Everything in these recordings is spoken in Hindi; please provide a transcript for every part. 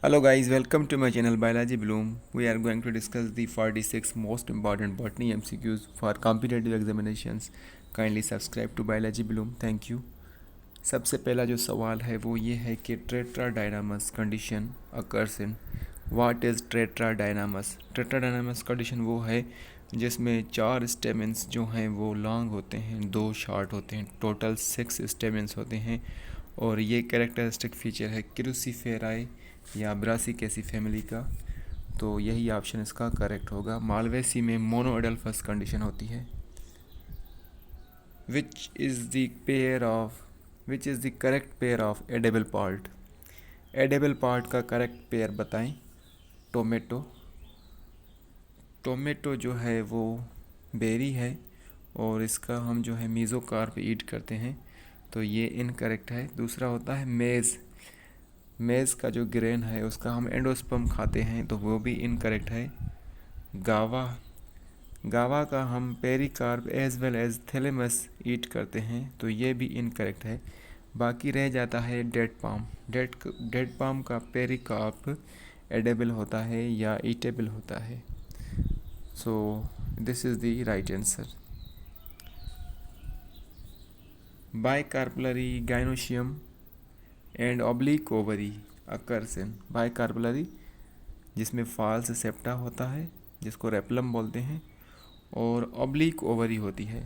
Hello guys, welcome to my channel Biology Bloom. We are going to discuss the 46 most important botany MCQs for competitive examinations. Kindly subscribe to Biology Bloom. Thank you. सबसे पहला जो सवाल है वो ये है कि tetradynamous condition occurs in what is tetradynamous. Tetradynamous condition वो है जिसमें 4 स्टेमेंस जो हैं वो लॉन्ग होते हैं, 2 शॉर्ट होते हैं, टोटल 6 स्टेमेंस होते हैं। और ये कैरेक्टरिस्टिक फीचर है क्रूसीफेराई या ब्रासिकेसी फैमिली का। तो यही ऑप्शन इसका करेक्ट होगा। मालवेसी में मोनोएडल्फस कंडीशन होती है। Which is the pair of which is the correct pair of edible part. Edible part का करेक्ट पेयर बताएं। टोमेटो। टोमेटो जो है वो बेरी है और इसका हम जो है मीज़ोकार्प ईट करते हैं, तो ये इनकरेक्ट है। दूसरा होता है मेज़। मेज़ का जो ग्रेन है उसका हम एंडोस्पर्म खाते हैं, तो वो भी इनकरेक्ट है। गावा। गावा का हम pericarp as well as thalamus eat करते हैं, तो ये भी इनकरेक्ट है। बाकी रह जाता है डेड पाम। डेड पाम का पेरिकार्प एडेबल होता है या ईटेबल होता है। सो this is the right answer. Bicarpellary gynoecium and oblique ovary occurs in. Bicarpellary जिसमें फाल्स सेप्टा होता है जिसको रेपलम बोलते हैं, और ऑब्लिक ओवरी होती है।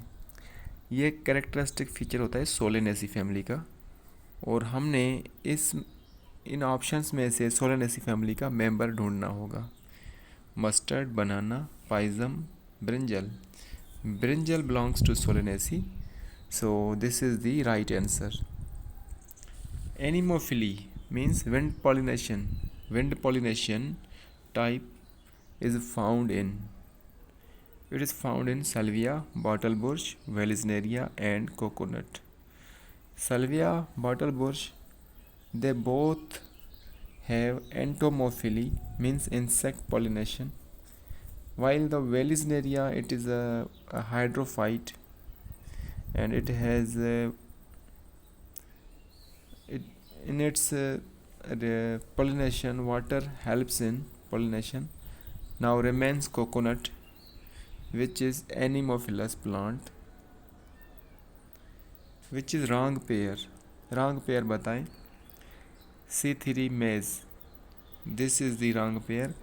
ये कैरेक्टरिस्टिक फीचर होता है सोलेनेसी फैमिली का। और हमने इस इन ऑप्शंस में से सोलेनेसी फैमिली का मेंबर ढूंढना होगा। Mustard, banana, pisum, brinjal. Brinjal belongs to Solanaceae, so this is the right answer. Anemophily means wind pollination. Wind pollination type is found in. It is found in salvia, bottlebush, vallisneria and coconut. Salvia, bottlebush, they both have entomophily means insect pollination, while the vallisneria it is a hydrophyte and it has it in its the pollination water helps in pollination. Now remains coconut, which is anemophilous plant. Which is wrong pair? Wrong pair बताएं। C3 maize, this is the wrong pair.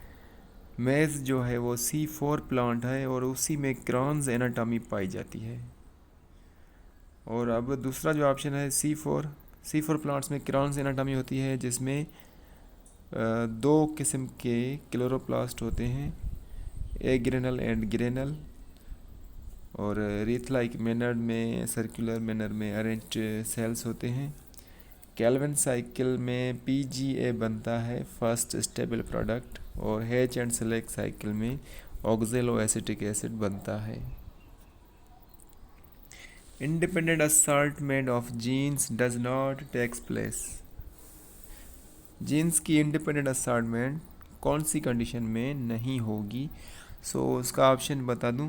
मेज़ जो है वो C4 प्लांट है और उसी में क्रॉन्स एनाटॉमी पाई जाती है। और अब दूसरा जो ऑप्शन है C4 प्लांट्स में क्रॉन्स एनाटॉमी होती है, जिसमें दो किस्म के क्लोरोप्लास्ट होते हैं, ए ग्रेनल एंड ग्रेनल, और रीथ लाइक मैनर में सर्कुलर मैनर में अरेंज्ड सेल्स होते हैं। कैल्विन साइकिल में PGA बनता है फर्स्ट स्टेबल प्रोडक्ट, और हेच एंड सेलेक्ट साइकिल में ऑक्जेलो एसिटिक एसिड बनता है। Independent assortment of genes does not takes place. Genes की इंडिपेंडेंट असॉर्टमेंट कौन सी कंडीशन में नहीं होगी? सो उसका ऑप्शन बता दूं।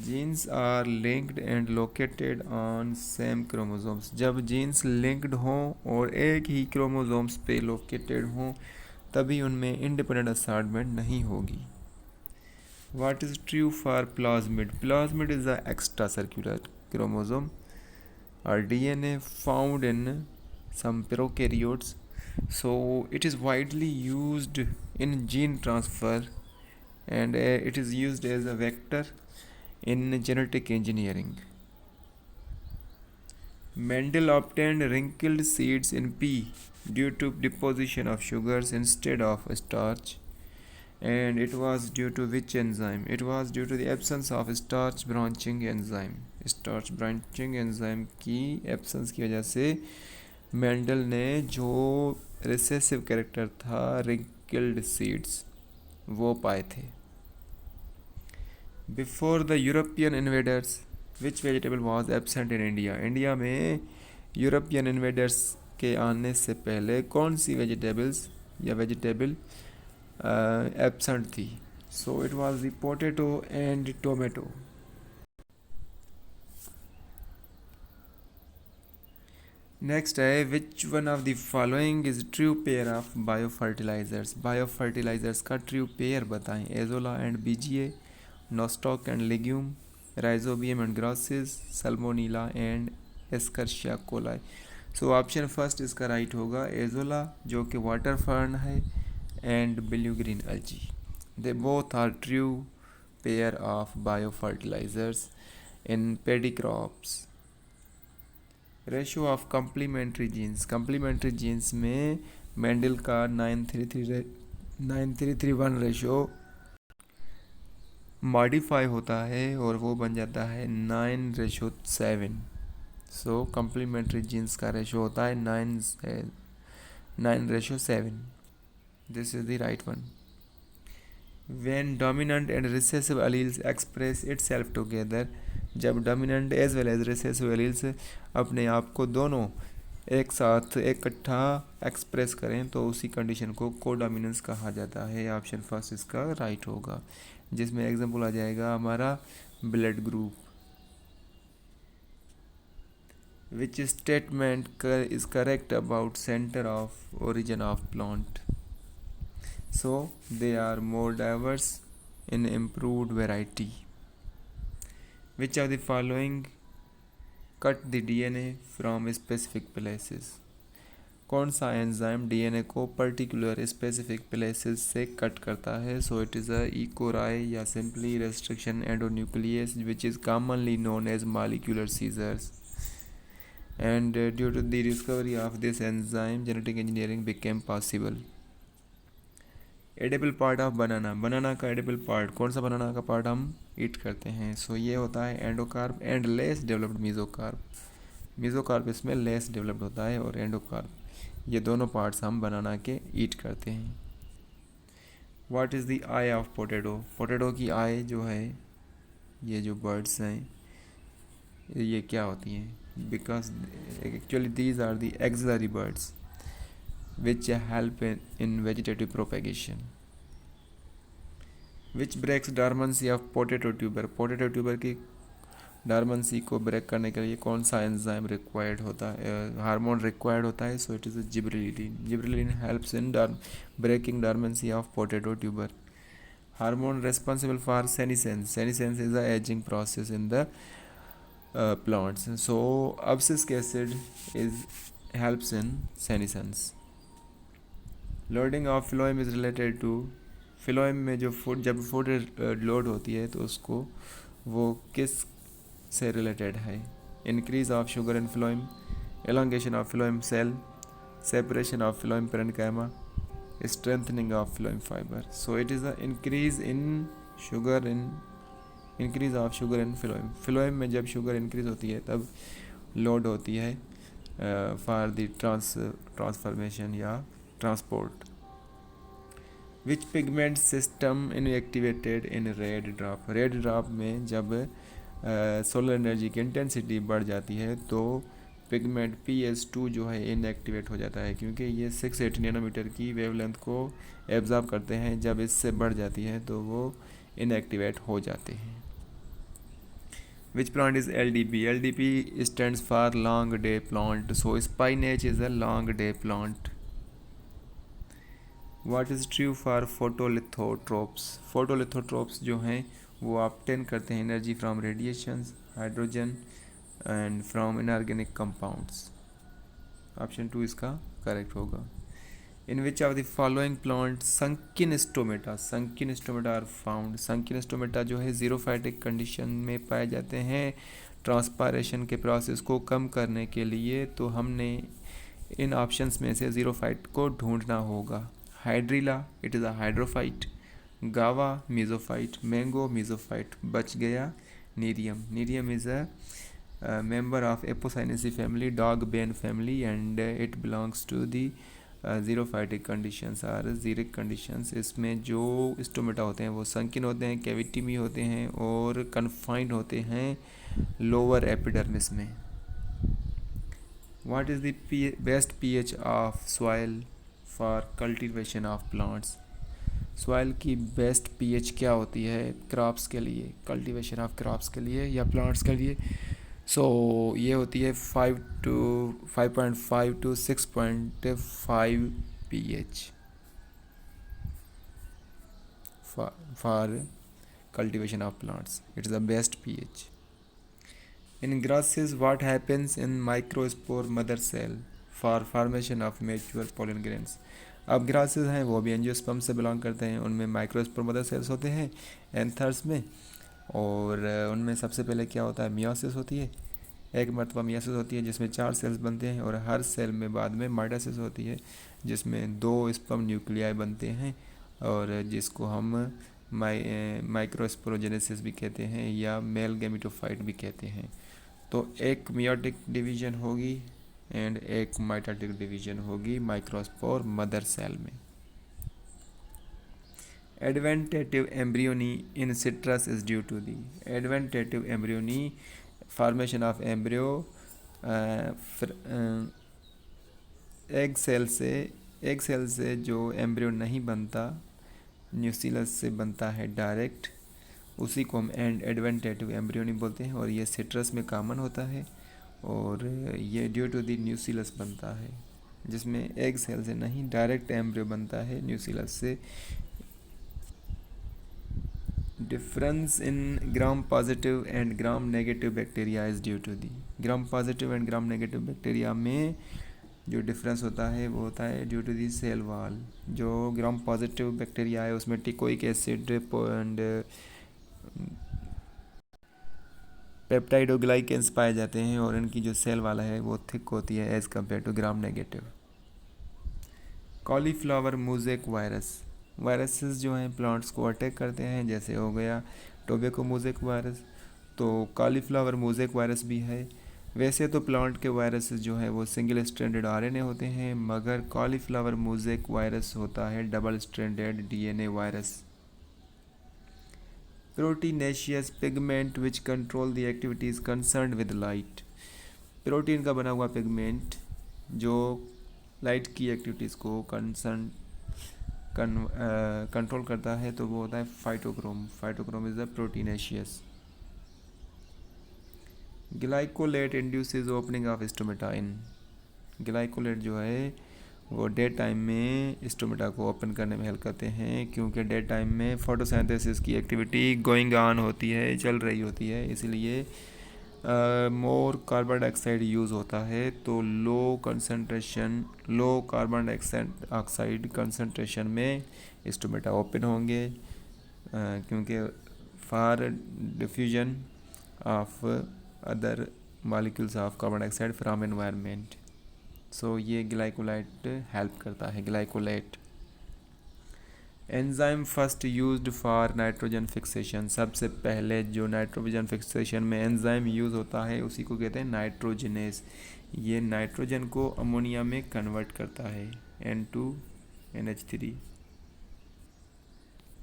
Genes are linked and located on same chromosomes. जब जीन्स लिंक्ड हों और एक ही क्रोमोसोम्स पे लोकेटेड हों तभी उनमें इंडिपेंडेंट असॉर्टमेंट नहीं होगी। What is true for plasmid? Plasmid is a extra circular chromosome or DNA found in some prokaryotes, so it is widely used in gene transfer and it is used as a vector in genetic engineering. Mendel obtained wrinkled seeds in pea due to deposition of sugars instead of starch, and it was due to which enzyme? It was due to the absence of starch branching enzyme. Starch branching enzyme की एब्सेंस की वजह से मेंडल ने जो रिसेसिव कैरेक्टर था रिंकल्ड सीड्स वो पाए थे। Before the European invaders which vegetable was absent in India? India में यूरोपियन इन्वेडर्स के आने से पहले कौन सी वेजिटेबल एब्सेंट थी? So it was the potato and tomato. Next है which one of the following is true pair of bio fertilisers. Bio fertilisers का ट्रू पेयर बताएं। Azolla and BGA, Nostoc and legume, Rhizobium and grasses, Salmonella and Escherichia coli. So option first इसका राइट होगा, एजोला जो कि वाटर फर्न है, and blue green algae. They both are true pair of bio fertilisers in paddy crops. Ratio of complementary genes. Complementary genes में मेंडल का 9331 रेशो मॉडिफाई होता है और वो बन जाता है 9:7। सो कम्प्लीमेंट्री जीन्स का रेशो होता है 9:7। This is the right one. When dominant and recessive alleles express itself together, जब dominant as well as recessive alleles अपने आप को दोनों एक साथ इकट्ठा एक्सप्रेस करें तो उसी कंडीशन को कोडोमिनेंस कहा जाता है। ऑप्शन फर्स्ट इसका राइट होगा, जिसमें एग्जांपल आ जाएगा हमारा blood group. Which statement is correct about centre of origin of plant. So they are more diverse in improved variety. Which of the following cut the DNA from specific places? कौन सा एंजाइम डीएनए को पर्टिकुलर स्पेसिफिक प्लेसेस से कट करता है? So it is a EcoRI या simply restriction endonuclease which is commonly known as molecular scissors. And due to the discovery of this enzyme, genetic engineering became possible. Edible part of banana. Banana का एडिबल पार्ट, कौन सा बनाना का पार्ट हम ईट करते हैं? सो ये होता है endocarp and less developed mesocarp. Mesocarp इसमें लेस डेवलप्ड होता है और एंडोकार्प, ये दोनों पार्ट्स हम बनाना के ईट करते हैं। What is the I of potato. Potato की आई जो है, ये जो बर्ड्स हैं ये क्या होती हैं? Because actually these are the axillary buds which help in vegetative propagation. Which breaks dormancy of potato tuber। Potato tuber की डॉर्मेंसी को ब्रेक करने के लिए कौन सा एंजाइम रिक्वायर्ड होता है, हार्मोन रिक्वायर्ड होता है? So it is gibberellin. Gibberellin helps in breaking dormancy of potato tuber. Hormone responsible for senescence. Senescence is a ageing process in the plants. So abscisic acid is helps in senescence. Loading of phloem is related to. Phloem में जो फूड, जब फूड लोड होती है तो उसको वो किस से रिलेटेड है? Increase of sugar in phloem, elongation of phloem cell, separation of phloem parenchyma, strengthening of phloem fibre. So it is a increase of sugar in phloem. Phloem में जब शुगर इंक्रीज होती है तब लोड होती है फॉर द ट्रांसफॉर्मेशन या transport. Which pigment system inactivated in red drop. Red drop में जब सोलर एनर्जी की इंटेंसिटी बढ़ जाती है तो पिगमेंट PS2 जो है इनएक्टिवेट हो जाता है, क्योंकि ये 680 नैनोमीटर की वेवलेंथ को एब्जॉर्ब करते हैं। जब इससे बढ़ जाती है तो वो इनएक्टिवेट हो जाते हैं। Which plant is LDP। LDP stands for long day plant. So spinach is a long day plant. What is true for photolithotrophs. Photolithotrophs जो हैं वो ऑब्टेन करते हैं energy from radiations, hydrogen and from inorganic compounds. Option 2 इसका करेक्ट होगा। In which of the following plant sunken stomata. Sunken stomata are found. Sunken stomata जो है जीरोफाइटिक कंडीशन में पाए जाते हैं। ट्रांसपायरेशन के प्रोसेस को कम करने के लिए तो हमने इन ऑप्शंस में से जीरोफाइट को ढूंढना होगा। Hydrilla it is a hydrophyte, guava mesophyte, mango mesophyte, बच गया Nerium. Nerium is a member of Apocynaceae family, dog bane family, and it belongs to the xerophytic conditions और xeric conditions। इसमें जो स्टोमेटा होते हैं वो संकीन होते हैं, कैविटी में होते हैं और कन्फाइंड होते हैं लोअर एपिडर्मिस में। What is the best pH of soil for cultivation of plants. Soil की बेस्ट pH क्या होती है क्रॉप्स के लिए, कल्टीवेशन ऑफ क्रॉप्स के लिए या प्लांट्स के लिए? सो ये होती है 5 to 6.5 pH for cultivation of plants. It is the best pH. In grasses, what happens in microspore mother cell for formation of mature pollen grains? अब ग्रासेस हैं वो भी एंजियोस्पर्म से बिलोंग करते हैं, उनमें माइक्रोस्पोर मदर सेल्स होते हैं एंथर्स में, और उनमें सबसे पहले क्या होता है, मियोसिस होती है, एक मरतबा मियोसिस होती है जिसमें 4 सेल्स बनते हैं, और हर सेल में बाद में माइटोसिस होती है जिसमें 2 स्पर्म न्यूक्लियाई बनते हैं, और जिसको हम माइक्रोस्पोरोजेनेसिस भी कहते हैं या मेल गैमेटोफाइट भी कहते हैं। तो एक मियोटिक डिवीजन होगी एंड एक माइटोटिक डिवीजन होगी माइक्रोस्पोर मदर सेल में। Adventitive embryony in citrus is due to the adventitive embryony formation of embryo egg cell से जो एम्ब्रियो नहीं बनता, न्यूसीलस से बनता है डायरेक्ट, उसी को हम एडवेंटेटिव एम्ब्रियोनी बोलते हैं, और ये सिट्रस में कॉमन होता है, और ये ड्यू टू दी न्यूसीलस बनता है जिसमें एग सेल से नहीं डायरेक्ट एम्ब्रियो बनता है न्यूसीलस से। Difference in gram positive and gram negative bacteria is due to the gram positive and gram negative bacteria में जो डिफरेंस होता है वो होता है due to the cell wall. जो ग्राम पॉजिटिव बैक्टीरिया है उसमें टिकोइक एसिड एंड पेप्टाइडोग्लाइकेंस पाए जाते हैं, और इनकी जो सेल वाला है वो थिक होती है as compare to gram negative. Cauliflower mosaic viruses जो हैं प्लांट्स को अटैक करते हैं, जैसे हो गया टोबैको मोज़ेक वायरस, तो कॉलीफ्लावर मोज़ेक वायरस भी है। वैसे तो प्लांट के वायरसेस जो हैं वो सिंगल स्ट्रैंडेड आरएनए होते हैं, मगर कॉलीफ्लावर मोज़ेक वायरस होता है double stranded DNA virus. Proteinaceous pigment which control the activities concerned with light protein का बना हुआ पिगमेंट जो लाइट की एक्टिविटीज़ को कंट्रोल करता है, तो वो होता है phytochrome is the proteinaceous. Glycolate induces opening of stomata glycolate जो है वो डे टाइम में स्टोमेटा को ओपन करने में हेल्प करते हैं, क्योंकि डे टाइम में फोटोसिंथेसिस की एक्टिविटी गोइंग ऑन होती है, चल रही होती है, इसलिए मोर कार्बन डाइऑक्साइड यूज़ होता है, तो लो कार्बन डाइऑक्साइड कंसनट्रेशन में स्टोमेटा ओपन होंगे, क्योंकि for diffusion of other molecules of carbon dioxide from environment. So ये ग्लाइकोलाइट हेल्प करता है। Glycolate enzyme first used for nitrogen fixation सबसे पहले जो नाइट्रोजन फिक्सेशन में एंजाइम यूज़ होता है उसी को कहते हैं नाइट्रोजनेस। ये नाइट्रोजन को अमोनिया में कन्वर्ट करता है N2NH3।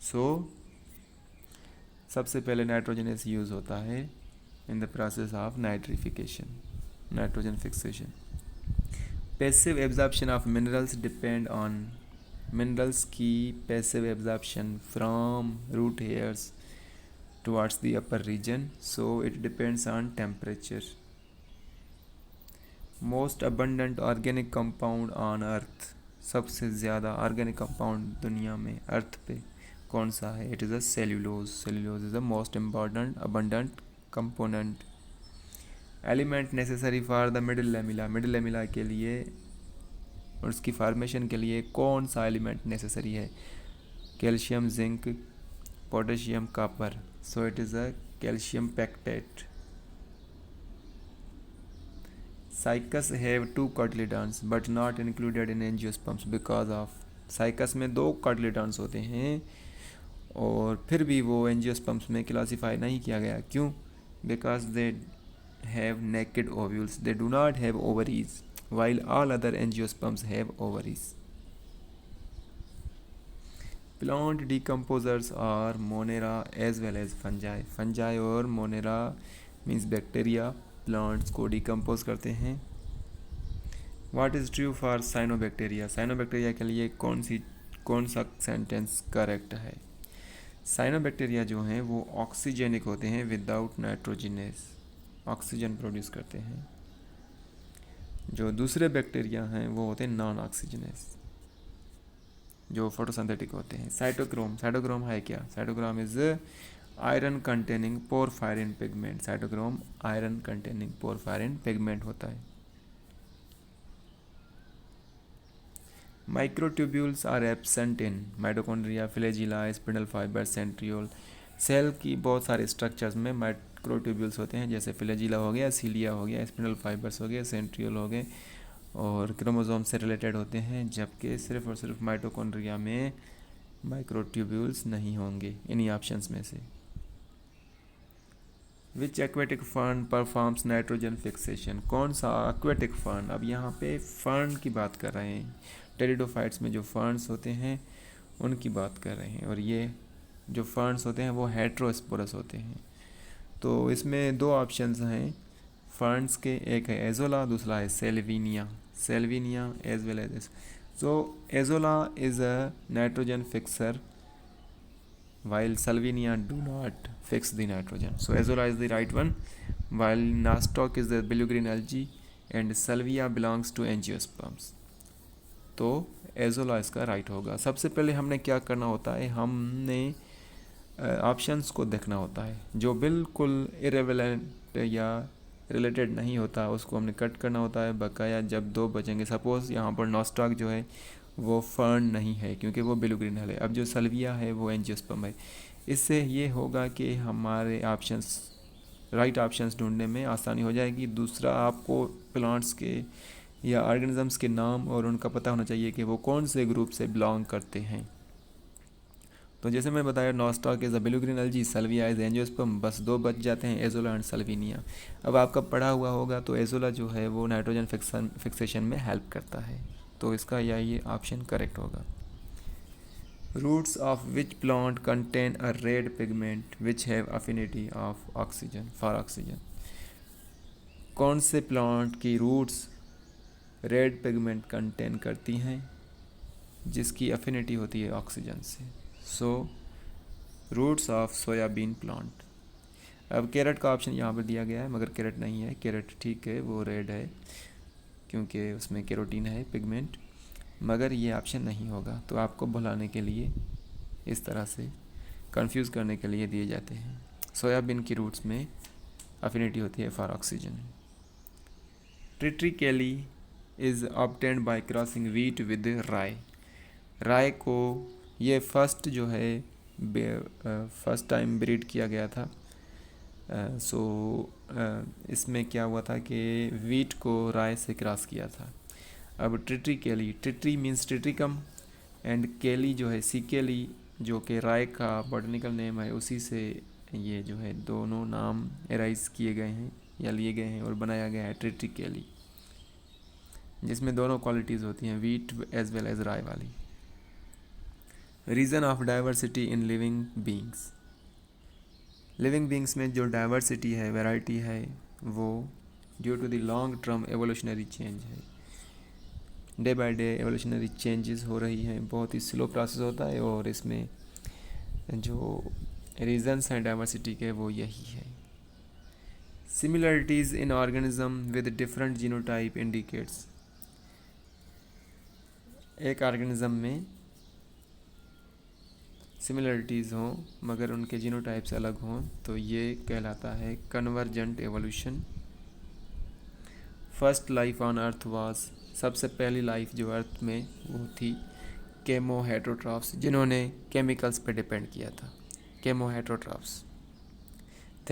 सो सबसे पहले नाइट्रोजनेस यूज़ होता है in the process of nitrification, nitrogen fixation. Passive absorption of minerals depend on minerals की passive absorption from root hairs towards the upper region, so it depends on temperature. Most abundant organic compound on earth सबसे ज़्यादा ऑर्गेनिक कंपाउंड दुनिया में अर्थ पे कौन सा है? It is a cellulose. Cellulose is the most important abundant component. Element necessary for the middle lamella, middle lamella के लिए और उसकी फॉर्मेशन के लिए कौन सा एलिमेंट नेसेसरी है? Calcium, zinc, potassium, copper. So it is a calcium pectate. Cycas have 2 cotyledons but not included in angiosperms because of. Cycas में 2 कार्टिलेडॉन्स होते हैं और फिर भी वो एंजियोस्पर्म्स में क्लासीफाई नहीं किया गया। क्यों? Because they have naked ovules, they do not have ovaries, while all other angiosperms have ovaries. Plant decomposers are Monera as well as fungi. Fungi और Monera means bacteria plants को decompose करते हैं। What is true for cyanobacteria? Cyanobacteria के लिए कौन सा सेंटेंस करेक्ट है? साइनोबैक्टीरिया जो हैं वो ऑक्सीजेनिक होते हैं विदाउट नाइट्रोजनेस। ऑक्सीजन प्रोड्यूस करते हैं। जो दूसरे बैक्टीरिया हैं वो होते हैं नॉन ऑक्सीजनस, जो फोटोसिंथेटिक होते हैं। साइटोक्रोम है क्या? Cytochrome is iron containing porphyrin pigment. Cytochrome iron containing porphyrin pigment होता है। Microtubules are absent in mitochondria, flagella, spindle fibre, centriole. Cell की बहुत सारे स्ट्रक्चर्स में माइक्रोट्यूब्यूल्स होते हैं, जैसे फ्लैजिला हो गया, सीलिया हो गया, स्पिंडल फाइबर्स हो गए, सेंट्रियोल हो गए, और क्रोमोसोम से रिलेटेड होते हैं। जबकि सिर्फ और सिर्फ माइटोकॉन्ड्रिया में माइक्रोट्यूब्यूल्स नहीं होंगे इन्हीं ऑप्शंस में से। Which aquatic fern performs nitrogen fixation? कौन सा एक्वेटिक फर्न? अब यहाँ पे फर्न की बात कर रहे हैं, टेरिडोफाइट्स में जो फर्न्स होते हैं उनकी बात कर रहे हैं, और ये जो फर्न्स होते हैं वो हेट्रोस्पोरस होते हैं। तो इसमें दो ऑप्शंस हैं फर्न्स के, एक है एजोला, दूसरा है Salvinia as well as this. So Azolla is a nitrogen fixer while Salvinia do not fix the nitrogen. So Azolla is the right one, while Nostoc is the blue-green algae and Salvia belongs to angiosperms. तो एजोला इसका राइट होगा। सबसे पहले हमने क्या करना होता है, हमने ऑप्शंस को देखना होता है। जो बिल्कुल इरेलेवेंट या रिलेटेड नहीं होता उसको हमने कट करना होता है। बकाया जब दो बचेंगे, सपोज़ यहाँ पर नॉस्टॉक जो है वो फर्न नहीं है क्योंकि वो ब्लू ग्रीन है। अब जो सल्विया है वो एंजियोस्पर्म है। इससे ये होगा कि हमारे ऑप्शंस, राइट ऑप्शंस ढूंढने में आसानी हो जाएगी। दूसरा, आपको प्लांट्स के या ऑर्गेनिजम्स के नाम और उनका पता होना चाहिए कि वो कौन से ग्रुप से बिलोंग करते हैं। तो जैसे मैं बताया, nostoc is a blue green algae, salvia is angiosperm, बस दो बच जाते हैं, एजोला एंड सल्विनिया। अब आपका पढ़ा हुआ होगा तो एजोला जो है वो नाइट्रोजन फिक्सेशन में हेल्प करता है, तो इसका ये ऑप्शन करेक्ट होगा। Roots of which plant contain a red pigment which have affinity of oxygen for oxygen? कौन से प्लांट की रूट्स रेड पिगमेंट कंटेन करती हैं जिसकी अफिनिटी होती है ऑक्सीजन से? So roots of soybean plant. अब कैरेट का ऑप्शन यहाँ पर दिया गया है, मगर कैरेट नहीं है। कैरेट ठीक है, वो रेड है क्योंकि उसमें कैरोटीन है पिगमेंट, मगर ये ऑप्शन नहीं होगा। तो आपको भुलाने के लिए, इस तरह से कंफ्यूज करने के लिए दिए जाते हैं। सोयाबीन की रूट्स में अफिनिटी होती है for oxygen. Triticale is obtained by crossing wheat with rye. Rye को ये फर्स्ट जो है फर्स्ट टाइम ब्रीड किया गया था। इसमें क्या हुआ था कि वीट को राय से क्रॉस किया था। अब ट्रिट्रिकेली, ट्रिट्री मीन्स ट्रिट्रिकम एंड केली जो है सीकेली, जो कि राय का बॉटनिकल नेम है, उसी से ये जो है दोनों नाम एराइज किए गए हैं या लिए गए हैं और बनाया गया है ट्रिट्रिकेली, जिसमें दोनों क्वालिटीज़ होती हैं, wheat as well as rye वाली। Reason of diversity in living beings. Living beings में जो डाइवर्सिटी है, वैरायटी है, वो due to the long term evolutionary change है। Day by day evolutionary changes हो रही हैं, बहुत ही स्लो प्रोसेस होता है, और इसमें जो रीजंस हैं डाइवर्सिटी के वो यही है। Similarities in organism with different genotype indicates. एक ऑर्गेनिज्म में सिमिलरिटीज़ हों मगर उनके जीनोटाइप्स अलग हों तो ये कहलाता है convergent evolution. First life on earth was, सबसे पहली लाइफ जो अर्थ में वो थी केमो हेट्रोट्रॉफ्स, जिन्होंने केमिकल्स पे डिपेंड किया था, केमो हेट्रोट्रॉफ्स।